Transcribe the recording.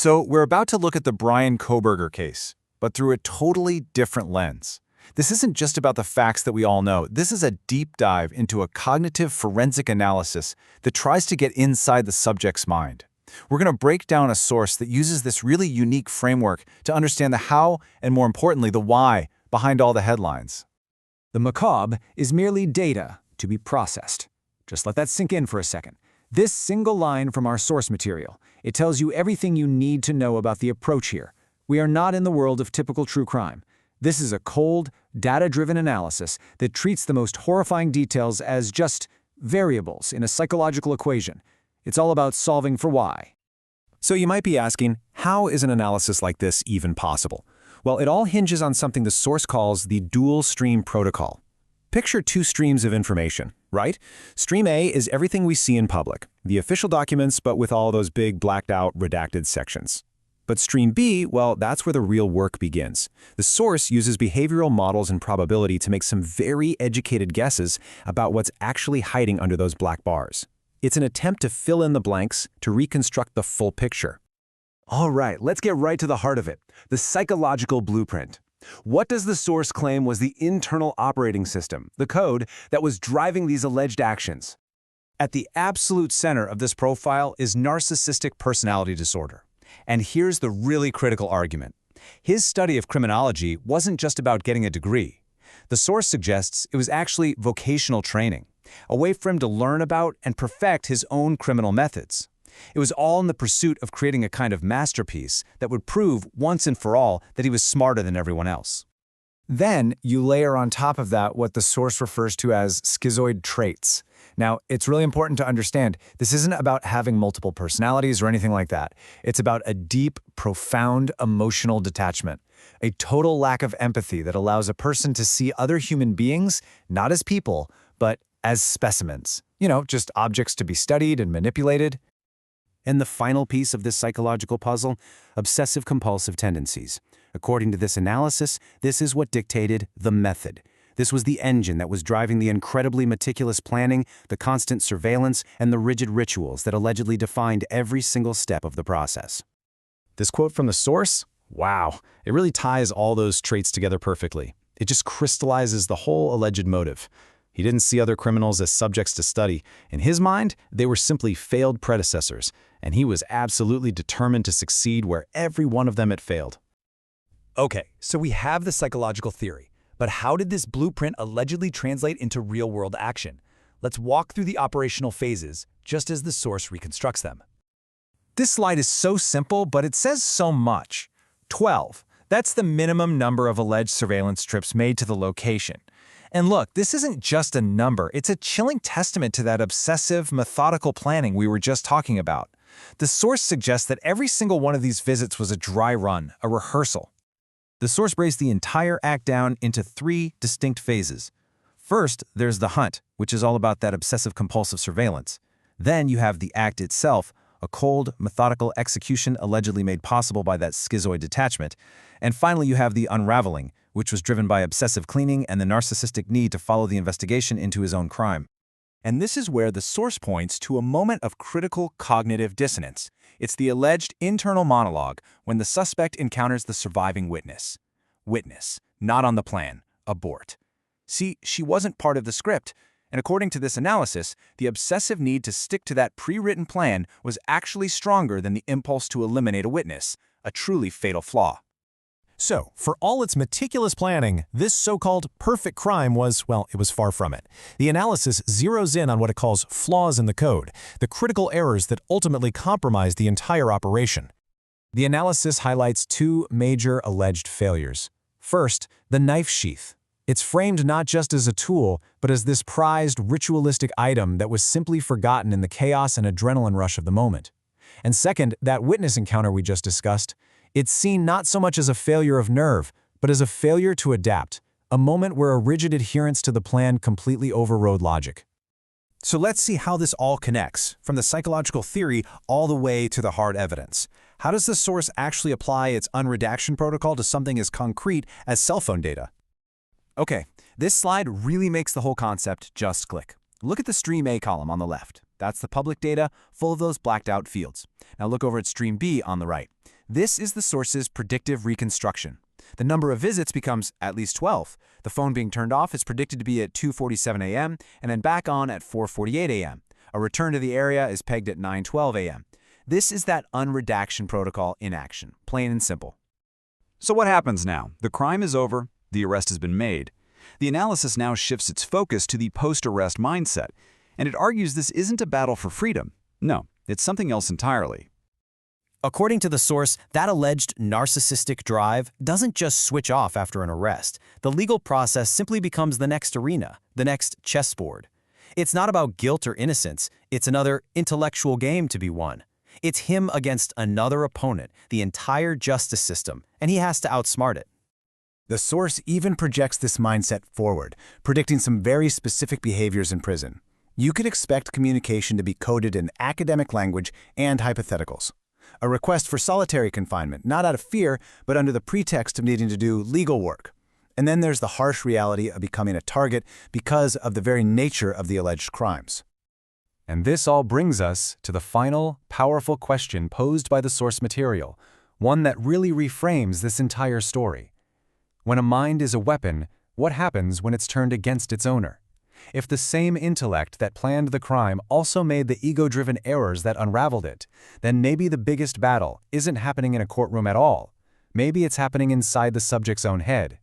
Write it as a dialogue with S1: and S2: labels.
S1: So we're about to look at the Brian Kohberger case, but through a totally different lens. This isn't just about the facts that we all know. This is a deep dive into a cognitive forensic analysis that tries to get inside the subject's mind. We're going to break down a source that uses this really unique framework to understand the how and, more importantly, the why behind all the headlines.
S2: The macabre is merely data to be processed. Just let that sink in for a second. This single line from our source material, it tells you everything you need to know about the approach here. We are not in the world of typical true crime. This is a cold, data-driven analysis that treats the most horrifying details as just variables in a psychological equation. It's all about solving for why.
S3: So you might be asking, how is an analysis like this even possible? Well, it all hinges on something the source calls the dual stream protocol. Picture two streams of information, right? Stream A is everything we see in public, the official documents, but with all those big blacked-out, redacted sections. But Stream B, well, that's where the real work begins. The source uses behavioral models and probability to make some very educated guesses about what's actually hiding under those black bars. It's an attempt to fill in the blanks, to reconstruct the full picture.
S4: All right, let's get right to the heart of it, the psychological blueprint. What does the source claim was the internal operating system, the code that was driving these alleged actions?
S5: At the absolute center of this profile is narcissistic personality disorder. And here's the really critical argument. His study of criminology wasn't just about getting a degree. The source suggests it was actually vocational training, a way for him to learn about and perfect his own criminal methods. It was all in the pursuit of creating a kind of masterpiece that would prove once and for all that he was smarter than everyone else.
S1: Then you layer on top of that what the source refers to as schizoid traits. Now, it's really important to understand this isn't about having multiple personalities or anything like that. It's about a deep, profound emotional detachment, a total lack of empathy that allows a person to see other human beings not as people, but as specimens. Just objects to be studied and manipulated.
S3: And the final piece of this psychological puzzle, obsessive-compulsive tendencies. According to this analysis, this is what dictated the method. This was the engine that was driving the incredibly meticulous planning, the constant surveillance, and the rigid rituals that allegedly defined every single step of the process.
S6: This quote from the source? Wow, it really ties all those traits together perfectly. It just crystallizes the whole alleged motive. He didn't see other criminals as subjects to study. In his mind, they were simply failed predecessors, and he was absolutely determined to succeed where every one of them had failed.
S5: Okay, so we have the psychological theory, but how did this blueprint allegedly translate into real-world action? Let's walk through the operational phases, just as the source reconstructs them.
S1: This slide is so simple, but it says so much. 12. That's the minimum number of alleged surveillance trips made to the location. And look, this isn't just a number. It's a chilling testament to that obsessive, methodical planning we were just talking about. The source suggests that every single one of these visits was a dry run, a rehearsal. The source breaks the entire act down into 3 distinct phases. First, there's the hunt, which is all about that obsessive-compulsive surveillance. Then you have the act itself, a cold, methodical execution allegedly made possible by that schizoid detachment. And finally, you have the unraveling, which was driven by obsessive cleaning and the narcissistic need to follow the investigation into his own crime.
S5: And this is where the source points to a moment of critical cognitive dissonance. It's the alleged internal monologue when the suspect encounters the surviving witness. Witness, not on the plan, abort. See, she wasn't part of the script, and according to this analysis, the obsessive need to stick to that pre-written plan was actually stronger than the impulse to eliminate a witness, a truly fatal flaw.
S7: So, for all its meticulous planning, this so-called perfect crime was, well, it was far from it. The analysis zeroes in on what it calls flaws in the code, the critical errors that ultimately compromise the entire operation. The analysis highlights 2 major alleged failures. First, the knife sheath. It's framed not just as a tool, but as this prized, ritualistic item that was simply forgotten in the chaos and adrenaline rush of the moment. And second, that witness encounter we just discussed. It's seen not so much as a failure of nerve, but as a failure to adapt, a moment where a rigid adherence to the plan completely overrode logic.
S3: So let's see how this all connects, from the psychological theory all the way to the hard evidence. How does the source actually apply its unredaction protocol to something as concrete as cell phone data?
S5: Okay, this slide really makes the whole concept just click. Look at the Stream A column on the left. That's the public data, full of those blacked out fields. Now look over at Stream B on the right.
S2: This is the source's predictive reconstruction. The number of visits becomes at least 12. The phone being turned off is predicted to be at 2:47 a.m. and then back on at 4:48 a.m. A return to the area is pegged at 9:12 a.m. This is that unredaction protocol in action, plain and simple.
S5: So what happens now? The crime is over, the arrest has been made. The analysis now shifts its focus to the post-arrest mindset, and it argues this isn't a battle for freedom. No, it's something else entirely.
S8: According to the source, that alleged narcissistic drive doesn't just switch off after an arrest. The legal process simply becomes the next arena, the next chessboard. It's not about guilt or innocence, it's another intellectual game to be won. It's him against another opponent, the entire justice system, and he has to outsmart it.
S2: The source even projects this mindset forward, predicting some very specific behaviors in prison. You could expect communication to be coded in academic language and hypotheticals. A request for solitary confinement, not out of fear, but under the pretext of needing to do legal work. And then there's the harsh reality of becoming a target because of the very nature of the alleged crimes.
S3: And this all brings us to the final, powerful question posed by the source material, one that really reframes this entire story. When a mind is a weapon, what happens when it's turned against its owner? If the same intellect that planned the crime also made the ego-driven errors that unraveled it, then maybe the biggest battle isn't happening in a courtroom at all. Maybe it's happening inside the subject's own head.